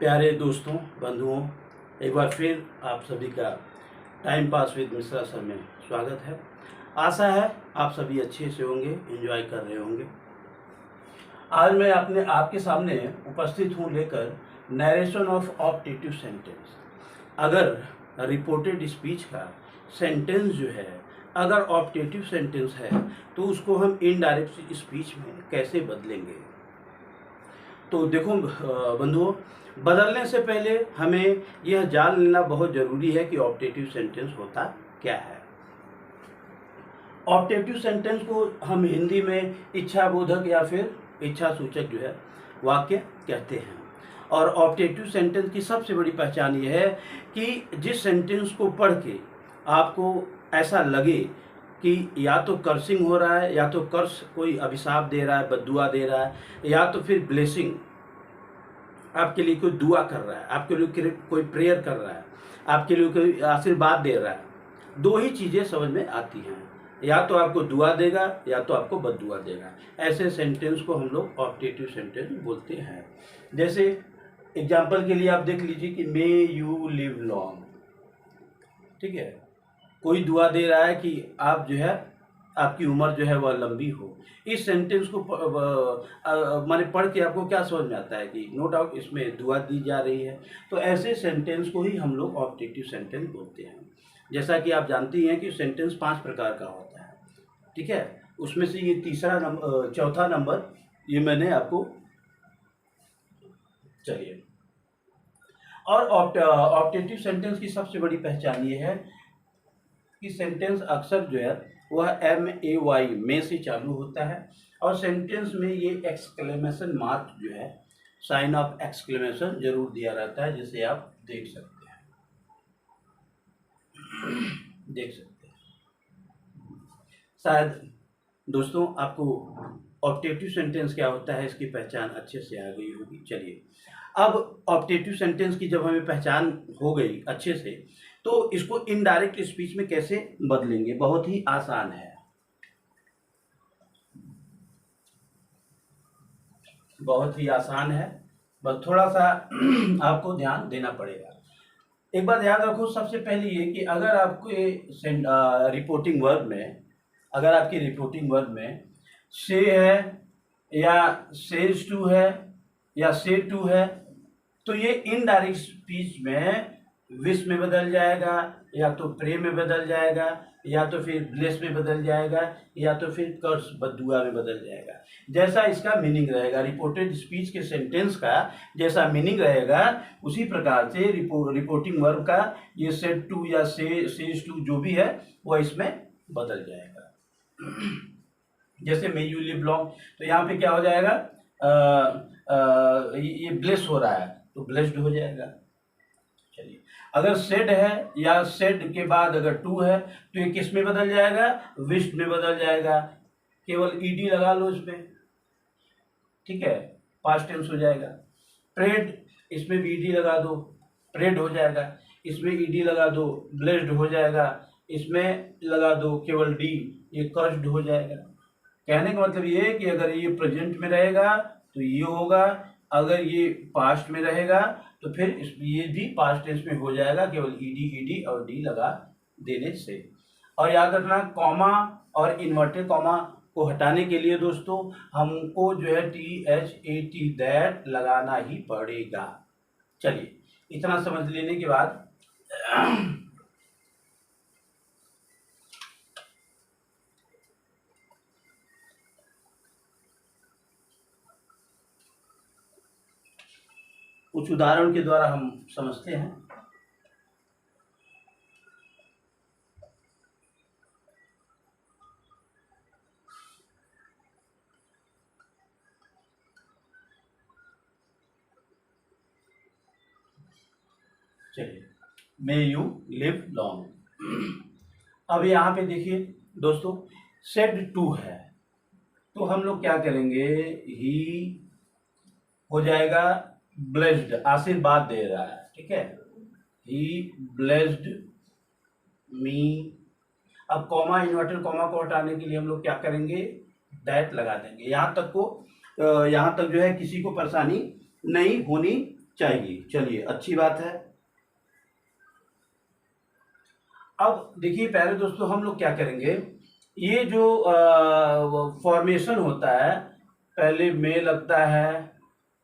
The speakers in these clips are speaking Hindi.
प्यारे दोस्तों, बंधुओं, एक बार फिर आप सभी का time pass with Mishra sir में स्वागत है। आशा है आप सभी अच्छे से होंगे, एंजॉय कर रहे होंगे। आज मैं आपके सामने उपस्थित हूँ लेकर नरेशन ऑफ ऑप्टेटिव सेंटेंस। अगर रिपोर्टेड स्पीच का सेंटेंस जो है अगर ऑप्टेटिव सेंटेंस है तो उसको हम इनडायरेक्ट स्पीच में कैसे बदलेंगे। तो देखो बंधुओं, बदलने से पहले हमें यह जान लेना बहुत ज़रूरी है कि ऑप्टेटिव सेंटेंस होता क्या है। ऑप्टेटिव सेंटेंस को हम हिंदी में इच्छाबोधक या फिर इच्छा सूचक जो है वाक्य कहते हैं। और ऑप्टेटिव सेंटेंस की सबसे बड़ी पहचान यह है कि जिस सेंटेंस को पढ़ के आपको ऐसा लगे कि या तो कर्सिंग हो रहा है, या तो कर्स कोई अभिशाप दे रहा है, बद्दुआ दे रहा है, या तो फिर ब्लेसिंग आपके लिए कोई दुआ कर रहा है, आपके लिए कोई प्रेयर कर रहा है, आपके लिए कोई आशीर्वाद दे रहा है। दो ही चीज़ें समझ में आती हैं, या तो आपको दुआ देगा या तो आपको बद्दुआ देगा। ऐसे सेंटेंस को हम लोग ऑप्टेटिव सेंटेंस बोलते हैं। जैसे एग्जाम्पल के लिए आप देख लीजिए कि मे यू लिव लॉन्ग, ठीक है। कोई दुआ दे रहा है कि आप जो है आपकी उम्र जो है वह लंबी हो। इस सेंटेंस को माने पढ़ के आपको क्या समझ में आता है कि नो डाउट इसमें दुआ दी जा रही है। तो ऐसे सेंटेंस को ही हम लोग ऑप्टेटिव सेंटेंस बोलते हैं। जैसा कि आप जानती हैं कि सेंटेंस 5 प्रकार का होता है, ठीक है। उसमें से ये चौथा नंबर ये मैंने आपको चलिए। और ऑप्टेटिव सेंटेंस की सबसे बड़ी पहचान ये है कि सेंटेंस अक्सर जो है वह MAY में से चालू होता है, और सेंटेंस में ये एक्सक्लेमेशन मार्क जो है, साइन ऑफ एक्सक्लेमेशन जरूर दिया रहता है, जिसे आप देख सकते हैं। शायद दोस्तों आपको ऑप्टेटिव सेंटेंस क्या होता है इसकी पहचान अच्छे से आ गई होगी। चलिए, अब ऑप्टेटिव सेंटेंस की जब हमें पहचान हो गई अच्छे से, तो इसको इनडायरेक्ट स्पीच में कैसे बदलेंगे। बहुत ही आसान है, बहुत ही आसान है, बस थोड़ा सा आपको ध्यान देना पड़ेगा। एक बात याद रखो, सबसे पहले ये कि अगर आपके रिपोर्टिंग वर्ब में, अगर आपकी रिपोर्टिंग वर्ब में से है या सेज टू है या से टू है, तो ये इनडायरेक्ट स्पीच में विश में बदल जाएगा, या तो प्रे में बदल जाएगा, या तो फिर ब्लेस में बदल जाएगा, या तो फिर कर्स बद्दुआ में बदल जाएगा। जैसा इसका मीनिंग रहेगा, रिपोर्टेड स्पीच के सेंटेंस का जैसा मीनिंग रहेगा, उसी प्रकार से रिपोर्टिंग वर्ब का ये सेड टू या सेज टू जो भी है वह इसमें बदल जाएगा। जैसे मे यू लिव लॉन्ग, तो यहाँ पे क्या हो जाएगा, ये ब्लेस हो रहा है तो ब्लेस्ड हो जाएगा। चलिए, अगर सेड है या सेड के बाद अगर टू है तो ये किस में बदल जाएगा, विश्ड में बदल जाएगा। केवल ईडी लगा लो इसमें, ठीक है, पास्ट टेंस हो जाएगा। प्रेड, इसमें भी ईडी लगा दो, प्रेड हो जाएगा। इसमें ईडी लगा दो, ब्लेस्ड हो जाएगा। इसमें लगा दो केवल डी, ये कर्स्ड हो जाएगा। कहने का मतलब ये है कि अगर ये प्रेजेंट में रहेगा तो ये होगा, अगर ये पास्ट में रहेगा तो फिर ये भी पास्ट टेंस में हो जाएगा, केवल ईडी और डी लगा देने से। और याद रखना, कॉमा और इन्वर्टेड कॉमा को हटाने के लिए दोस्तों हमको जो है THAT दैट लगाना ही पड़ेगा। चलिए, इतना समझ लेने के बाद कुछ उदाहरण के द्वारा हम समझते हैं। चलिए, मे यू लिव लॉन्ग। अब यहाँ पे देखिए दोस्तों, सेड टू है तो हम लोग क्या करेंगे, ही हो जाएगा ब्लेस्ड, आशीर्वाद दे रहा है, ठीक है, ही ब्लेस्ड मी। अब कॉमा, इन्वर्टेड कॉमा को हटाने के लिए हम लोग क्या करेंगे, दैट लगा देंगे। यहाँ तक जो है किसी को परेशानी नहीं होनी चाहिए। चलिए, अच्छी बात है। अब देखिए प्यारे दोस्तों, हम लोग क्या करेंगे, ये जो फॉर्मेशन होता है, पहले मे लगता है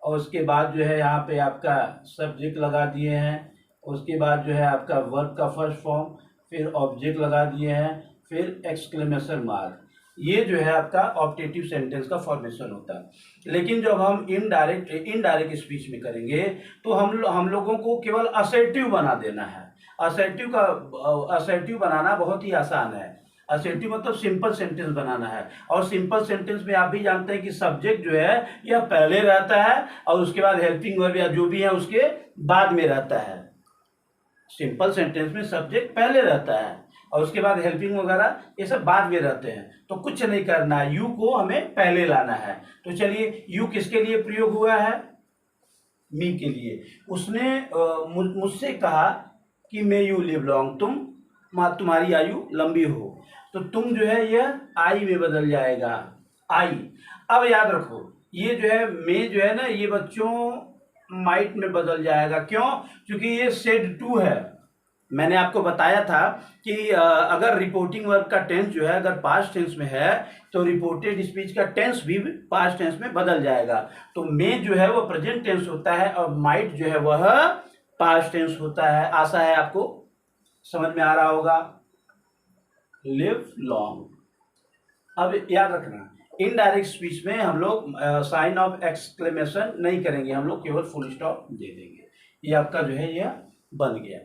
और उसके बाद जो है यहाँ पे आपका सब्जेक्ट लगा दिए हैं, उसके बाद जो है आपका वर्ब का फर्स्ट फॉर्म, फिर ऑब्जेक्ट लगा दिए हैं, फिर एक्सक्लेमेशन मार्क। ये जो है आपका ऑब्जेक्टिव सेंटेंस का फॉर्मेशन होता है। लेकिन जब हम इनडायरेक्ट स्पीच में करेंगे तो हम लोगों को केवल असर्टिव बना देना है। असर्टिव बनाना बहुत ही आसान है। असर्टिव मतलब सिंपल सेंटेंस बनाना है, और सिंपल सेंटेंस में आप भी जानते हैं कि सब्जेक्ट जो है यह पहले रहता है और उसके बाद हेल्पिंग वर्ब या जो भी है उसके बाद में रहता है। सिंपल सेंटेंस में सब्जेक्ट पहले रहता है और उसके बाद हेल्पिंग वगैरह ये सब बाद में रहते हैं। तो कुछ नहीं करना है, यू को हमें पहले लाना है। तो चलिए, यू किसके लिए प्रयोग हुआ है? मी के लिए। उसने मुझसे कहा कि मे यू लिव लॉन्ग, तुम्हारी आयु लंबी हो। तो तुम जो है यह आई में बदल जाएगा, आई। अब याद रखो, ये जो है मे जो है ना, ये बच्चों माइट में बदल जाएगा। क्यों? क्योंकि ये सेड टू है। मैंने आपको बताया था कि अगर रिपोर्टिंग वर्ब का टेंस जो है अगर पास्ट टेंस में है तो रिपोर्टेड स्पीच का टेंस भी पास्ट टेंस में बदल जाएगा। तो मे जो है वो प्रेजेंट टेंस होता है और माइट जो है वह पास्ट टेंस होता है। आशा है आपको समझ में आ रहा होगा। Live long. अब याद रखना, इनडायरेक्ट स्पीच में हम लोग साइन ऑफ एक्सक्लेमेशन नहीं करेंगे, हम लोग केवल फुल स्टॉप दे देंगे। ये आपका जो है यह बन गया।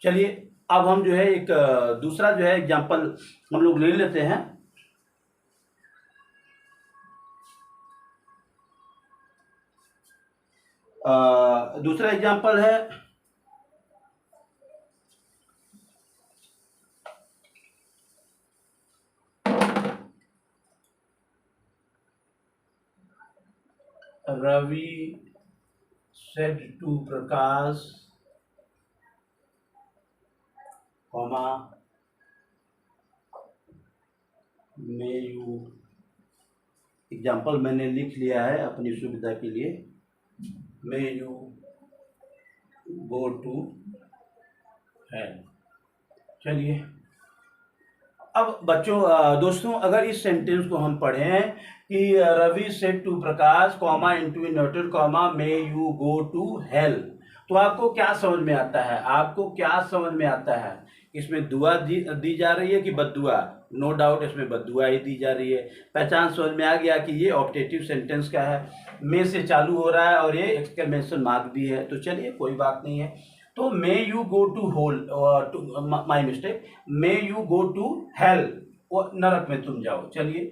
चलिए, अब हम जो है एक दूसरा जो है एग्जाम्पल हम लोग ले लेते हैं। दूसरा एग्जाम्पल है Ravi said to Prakash, comma may you. Example मैंने लिख लिया है अपनी सुविधा के लिए। May you go to hell. चलिए, अब बच्चों दोस्तों, अगर इस सेंटेंस को हम पढ़ें कि Ravi said to Prakash, comma into inverted comma may you go to hell, तो आपको क्या समझ में आता है? आपको क्या समझ में आता है? इसमें दुआ दी जा रही है कि बद्दुआ? नो डाउट इसमें बद्दुआ ही दी जा रही है। पहचान समझ में आ गया कि ये ऑब्जेक्टिव सेंटेंस का है, मे से चालू हो रहा है और ये एक्सक्लेमेशन मार्क भी है। तो चलिए, कोई बात नहीं है। तो may you go to hole, my mistake, may you go to hell, नरक में तुम जाओ। चलिए,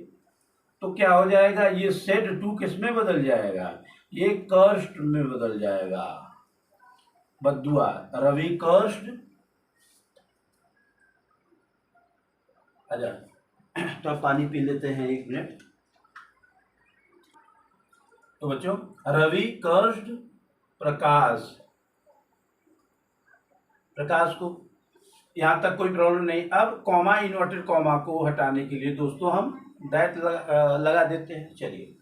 तो क्या हो जाएगा? ये सेड टू किस में बदल जाएगा? ये कर्स्ट में बदल जाएगा, बद्दुआ। रवि कर्स्ट। अच्छा, तो अब पानी पी लेते हैं, 1 मिनट। तो बच्चों, रवि कर्स्ट प्रकाश, प्रकाश को, यहाँ तक कोई प्रॉब्लम नहीं। अब कॉमा इन्वर्टेड कॉमा को हटाने के लिए दोस्तों हम दैट लगा देते हैं। चलिए,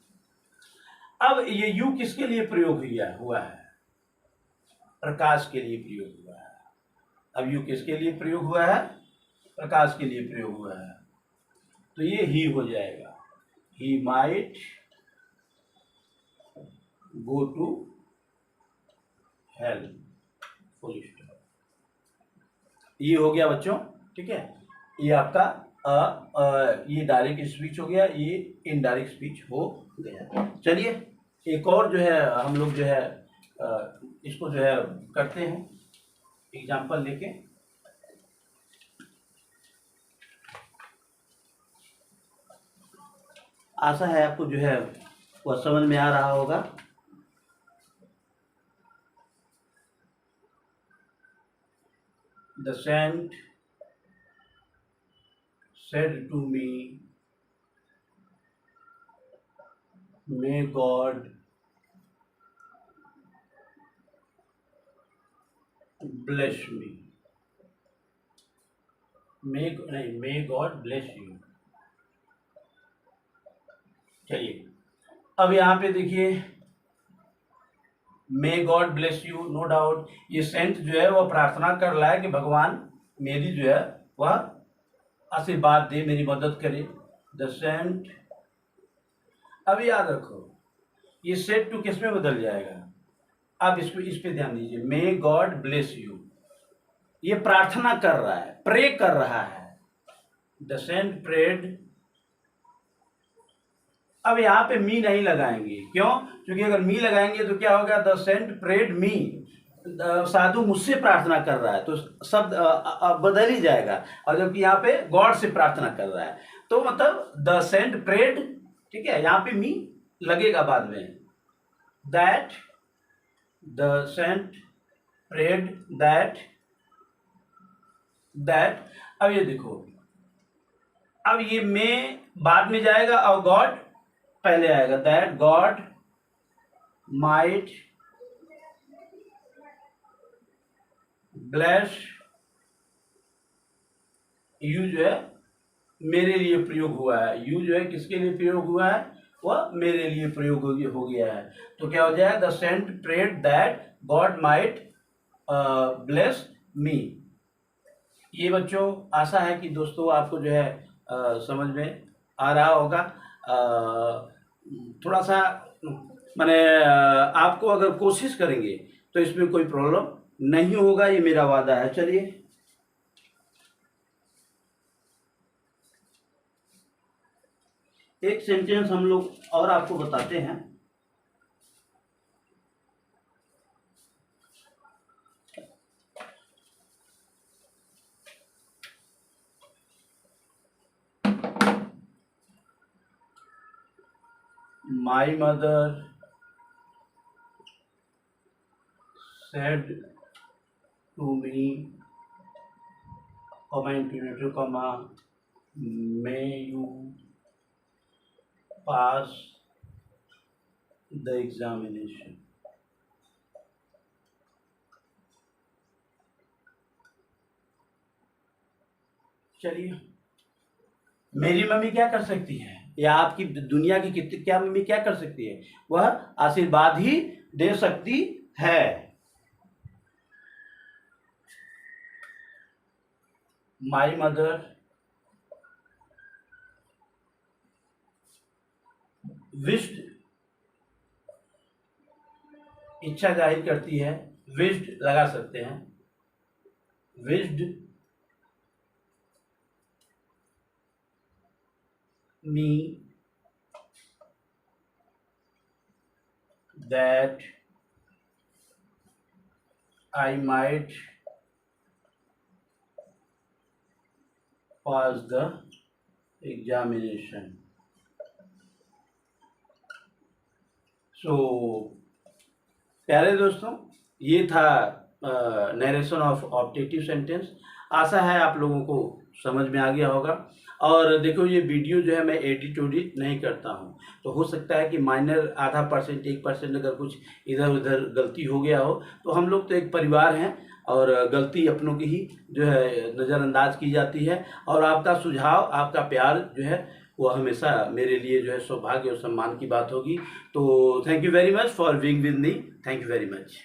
अब ये यू किसके लिए प्रयोग हुआ है? प्रकाश के लिए प्रयोग हुआ है। अब यू किसके लिए प्रयोग हुआ है? प्रकाश के लिए प्रयोग हुआ है। तो ये ही हो जाएगा, he might go to hell, full stop. ये हो गया बच्चों, ठीक है। ये आपका ये डायरेक्ट स्पीच हो गया, ये इनडायरेक्ट स्पीच हो गया। चलिए, एक और जो है हम लोग जो है इसको जो है करते हैं एग्जाम्पल लेके। आशा है आपको जो है वह समझ में आ रहा होगा। The saint said to me, may God bless me. May God bless you। चलिए, अब यहाँ पे देखिए, may God bless you, no doubt ये सेंट जो है वह प्रार्थना कर रहा है कि भगवान मेरी जो है वह आशीर्वाद दे, मेरी मदद करे। द सेंट, अब याद रखो ये सेड टू किस में बदल जाएगा, अब इसको इस पे ध्यान दीजिए। मे गॉड ब्लेस यू, ये प्रार्थना कर रहा है, प्रे कर रहा है। द सेंट प्रेड, अब यहाँ पे मी नहीं लगाएंगे, क्यों? क्योंकि अगर मी लगाएंगे तो क्या होगा, द सेंट प्रेड मी, साधु मुझसे प्रार्थना कर रहा है तो शब्द बदल ही जाएगा, और जबकि यहाँ पे गॉड से प्रार्थना कर रहा है तो मतलब द सेंट प्रेड, ठीक है, यहाँ पे मी लगेगा बाद में। That, the saint prayed that, that, अब ये देखो, अब ये में बाद में जाएगा और गॉड पहले आएगा। That God might bless you, जो है मेरे लिए प्रयोग हुआ है। यू जो है किसके लिए प्रयोग हुआ है, वह मेरे लिए प्रयोग हो गया है। तो क्या हो जाएगा, the saint prayed that God might bless me. ये बच्चों आशा है कि दोस्तों आपको जो है समझ में आ रहा होगा। थोड़ा सा माने आपको अगर कोशिश करेंगे तो इसमें कोई प्रॉब्लम नहीं होगा, ये मेरा वादा है। चलिए एक सेंटेंस हम लोग और आपको बताते हैं। My mother said to me, comma infinitive comma, may you pass the examination. चलिए, मेरी मम्मी क्या कर सकती है, या आपकी दुनिया की कितनी क्या मम्मी क्या कर सकती है, वह आशीर्वाद ही दे सकती है। माई मदर विश्ड, इच्छा जाहिर करती है, विश्ड लगा सकते हैं, wished me that I might pass the examination. So प्यारे दोस्तों, ये था नरेशन ऑफ ऑब्जेक्टिव सेंटेंस। आशा है आप लोगों को समझ में आ गया होगा। और देखो ये वीडियो जो है मैं एडिट नहीं करता हूँ, तो हो सकता है कि माइनर आधा परसेंट 1% अगर कुछ इधर उधर गलती हो गया हो, तो हम लोग तो एक परिवार हैं और गलती अपनों की ही जो है नज़रअंदाज की जाती है। और आपका सुझाव, आपका प्यार जो है वो हमेशा मेरे लिए जो है सौभाग्य और सम्मान की बात होगी। तो thank you very much for being with me, thank you very much.